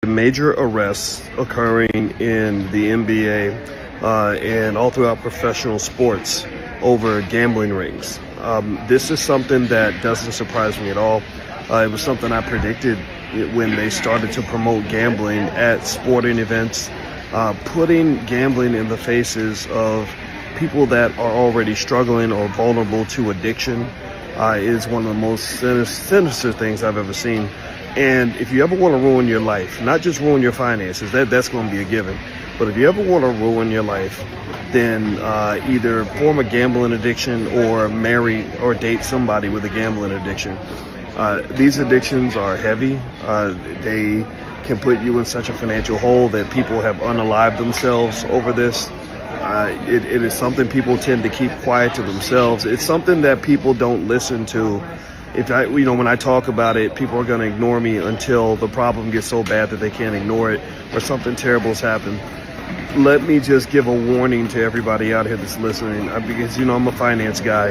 Major arrests occurring in the NBA and all throughout professional sports over gambling rings. This is something that doesn't surprise me at all. It was something I predicted when they started to promote gambling at sporting events, putting gambling in the faces of people that are already struggling or vulnerable to addiction is one of the most sinister things I've ever seen. And if you ever want to ruin your life, not just ruin your finances, that's going to be a given. But if you ever want to ruin your life, then either form a gambling addiction or marry or date somebody with a gambling addiction. These addictions are heavy. They can put you in such a financial hole that people have unalived themselves over this. It is something people tend to keep quiet to themselves. It's something that people don't listen to. When I talk about it, people are going to ignore me until the problem gets so bad that they can't ignore it or something terrible has happened. Let me just give a warning to everybody out here that's listening, because, I'm a finance guy,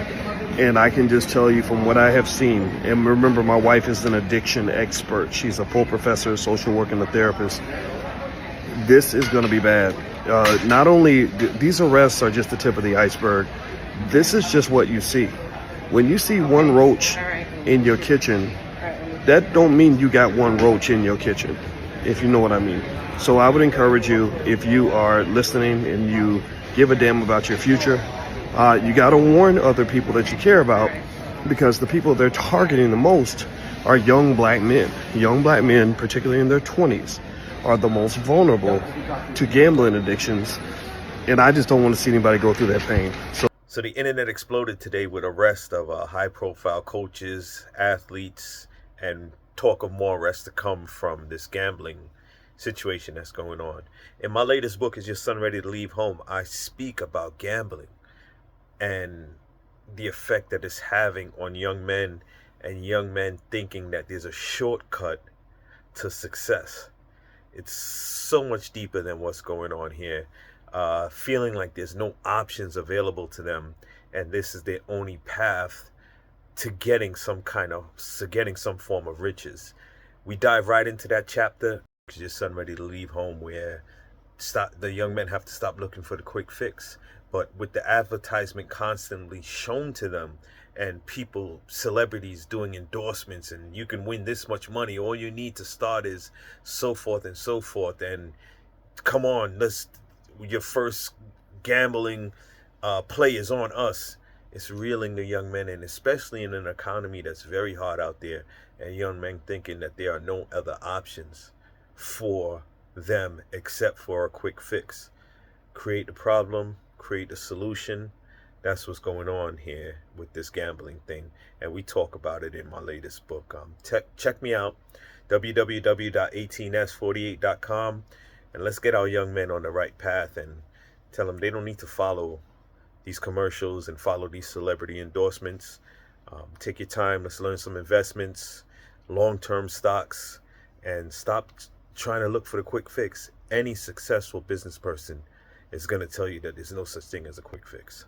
and I can just tell you from what I have seen, and remember, my wife is an addiction expert. She's a full professor of social work and a therapist. This is going to be bad. Not only these arrests are just the tip of the iceberg. This is just what you see. When you see one roach in your kitchen, that don't mean you got one roach in your kitchen, if you know what I mean. So I would encourage you, if you are listening and you give a damn about your future, you got to warn other people that you care about, because the people they're targeting the most are young black men. Young black men, particularly in their 20s, are the most vulnerable to gambling addictions. And I just don't want to see anybody go through that pain. So the internet exploded today with arrest of high-profile coaches, athletes, and talk of more arrests to come from this gambling situation that's going on. In my latest book, Is Your Son Ready to Leave Home?, I speak about gambling and the effect that it's having on young men, and young men thinking that there's a shortcut to success. It's so much deeper than what's going on here. Feeling like there's no options available to them, and this is their only path to getting some form of riches. We dive right into that chapter, Is Your Son Ready to Leave Home?, where the young men have to stop looking for the quick fix. But with the advertisement constantly shown to them, and celebrities doing endorsements, and you can win this much money, all you need to start is so forth and so forth, and come on, your first gambling play is on us. It's reeling the young men in, especially in an economy that's very hard out there, and young men thinking that there are no other options for them except for a quick fix. Create the problem, create the solution. That's what's going on here with this gambling thing, and we talk about it in my latest book. Check me out, www.18s48.com, and let's get our young men on the right path and tell them they don't need to follow these commercials and follow these celebrity endorsements. Take your time. Let's learn some investments, long-term stocks, and stop trying to look for the quick fix. Any successful business person is going to tell you that there's no such thing as a quick fix.